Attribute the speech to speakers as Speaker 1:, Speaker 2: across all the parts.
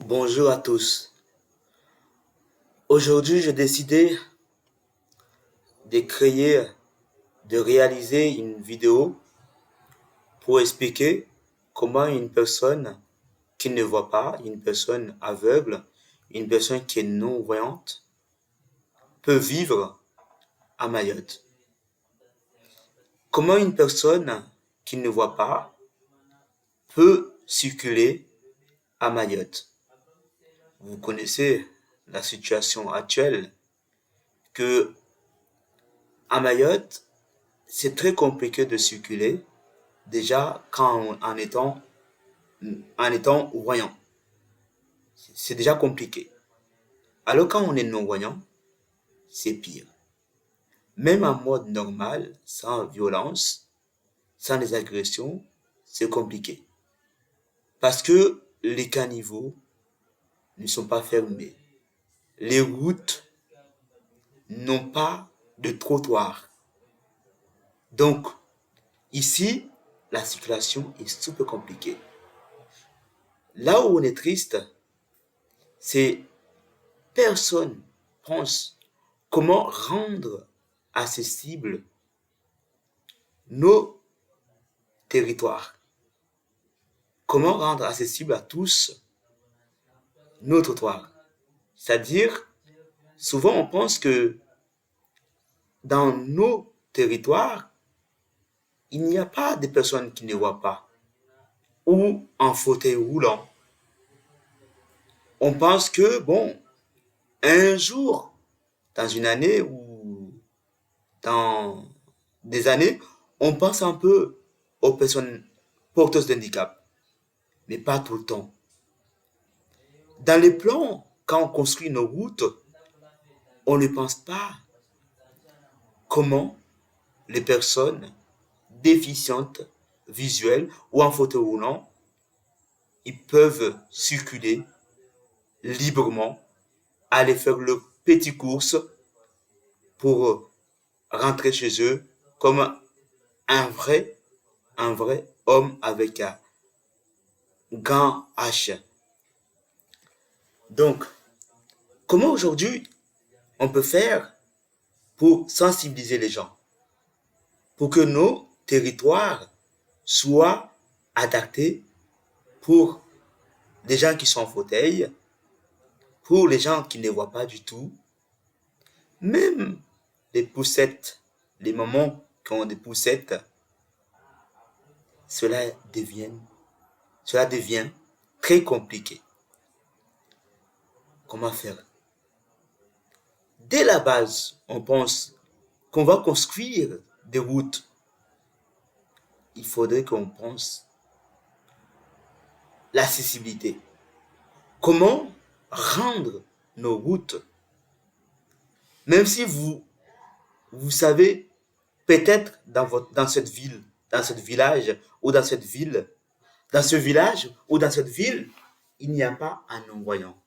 Speaker 1: Bonjour à tous. Aujourd'hui, j'ai décidé de réaliser une vidéo pour expliquer comment une personne qui ne voit pas, une personne aveugle, une personne qui est non-voyante, peut vivre à Mayotte. Comment une personne qui ne voit pas peut circuler à Mayotte. Vous connaissez la situation actuelle que à Mayotte, c'est très compliqué de circuler déjà en étant voyant. C'est déjà compliqué. Alors quand on est non-voyant, c'est pire. Même en mode normal, sans violence, sans les agressions, c'est compliqué. Parce que les caniveaux ne sont pas fermés. Les routes n'ont pas de trottoir. Donc, ici, la circulation est super compliquée. Là où on est triste, c'est personne pense comment rendre accessibles nos territoires. Comment rendre accessible à tous nos trottoirs. C'est-à-dire, souvent on pense que dans nos territoires, il n'y a pas de personnes qui ne voient pas ou en fauteuil roulant. On pense que, bon, un jour, dans une année ou dans des années, on pense un peu aux personnes porteuses d'handicap, mais pas tout le temps. Dans les plans, quand on construit nos routes, on ne pense pas comment les personnes déficientes visuelles ou en fauteuil roulant, ils peuvent circuler librement, aller faire leurs petites courses pour rentrer chez eux comme un vrai homme avec un grand H. Donc, comment aujourd'hui on peut faire pour sensibiliser les gens, pour que nos territoires soient adaptés pour des gens qui sont en fauteuil, pour les gens qui ne voient pas du tout, même les poussettes, les mamans qui ont des poussettes, cela devient, cela devient très compliqué. Comment faire? Dès la base, on pense qu'on va construire des routes. Il faudrait qu'on pense l'accessibilité. Comment rendre nos routes, même si vous savez, peut-être dans cette ville, dans ce village ou dans cette ville, dans ce village ou dans cette ville, il n'y a pas un non-voyant.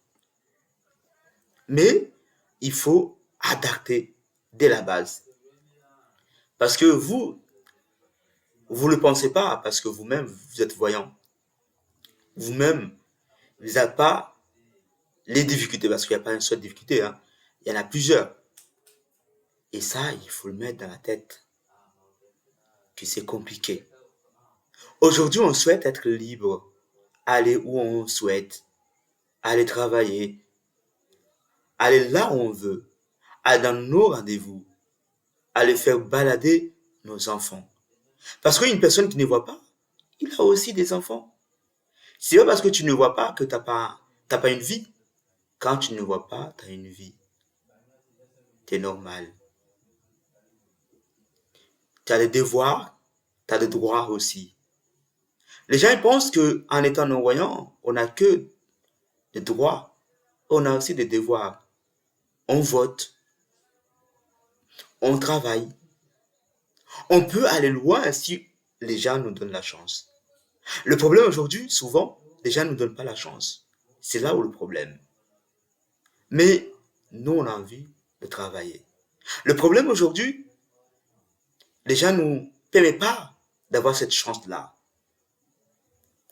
Speaker 1: Mais il faut adapter dès la base. Parce que vous ne le pensez pas, parce que vous-même, vous êtes voyant. Vous-même, vous n'avez pas les difficultés, parce qu'il n'y a pas une seule difficulté, hein. Il y en a plusieurs. Et ça, il faut le mettre dans la tête, que c'est compliqué. Aujourd'hui, on souhaite être libre, aller où on souhaite, aller travailler, aller là où on veut, aller dans nos rendez-vous, aller faire balader nos enfants. Parce qu'une personne qui ne voit pas, il a aussi des enfants. C'est pas parce que tu ne vois pas que t'as pas une vie. Quand tu ne vois pas, tu as une vie. C'est normal. Tu as des devoirs, tu as des droits aussi. Les gens ils pensent qu'en étant non-voyant, on n'a que des droits. On a aussi des devoirs. On vote, on travaille. On peut aller loin si les gens nous donnent la chance. Le problème aujourd'hui, souvent, les gens ne nous donnent pas la chance. C'est là où le problème. Mais nous, on a envie de travailler. Le problème aujourd'hui, les gens ne nous permettent pas d'avoir cette chance-là.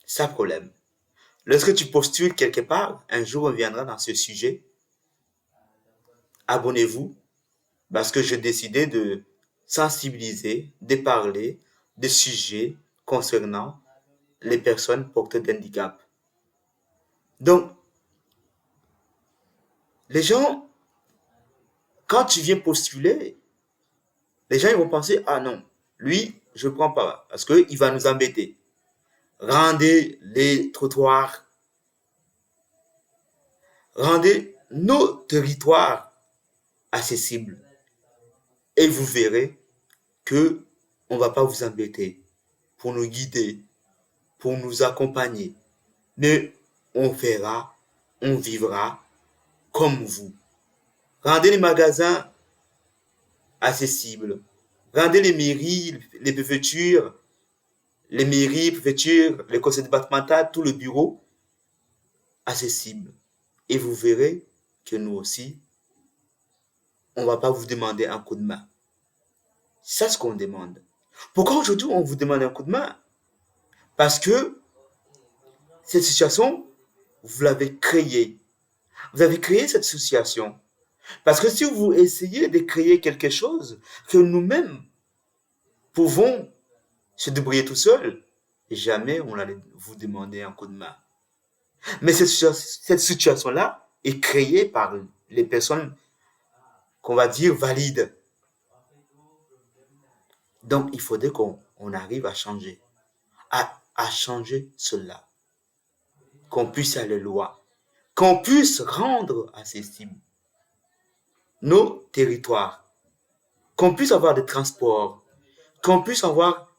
Speaker 1: C'est ça le problème. Lorsque tu postules quelque part, un jour on viendra dans ce sujet. Abonnez-vous parce que j'ai décidé de sensibiliser, de parler de sujets concernant les personnes porteuses d'handicap. Donc, les gens, quand tu viens postuler, les gens ils vont penser, ah non, lui, je ne prends pas parce qu'il va nous embêter. Rendez les trottoirs, rendez nos territoires accessibles et vous verrez que on ne va pas vous embêter pour nous guider, pour nous accompagner. Mais on verra, on vivra comme vous. Rendez les magasins accessibles. Rendez les mairies, les préfectures, les conseils départementaux, tout le bureau accessible. Et vous verrez que nous aussi, on ne va pas vous demander un coup de main. C'est ce qu'on demande. Pourquoi aujourd'hui on vous demande un coup de main? Parce que cette situation, vous l'avez créée. Vous avez créé cette situation. Parce que si vous essayez de créer quelque chose que nous-mêmes pouvons se débrouiller tout seuls, jamais on allait vous demander un coup de main. Mais cette situation-là est créée par les personnes qu'on va dire valides. Donc, il faudrait qu'on arrive à changer, à changer cela, qu'on puisse aller loin, qu'on puisse rendre accessible nos territoires, qu'on puisse avoir des transports, qu'on puisse avoir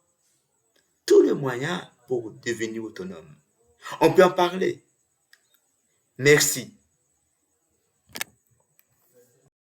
Speaker 1: tous les moyens pour devenir autonome. On peut en parler. Merci.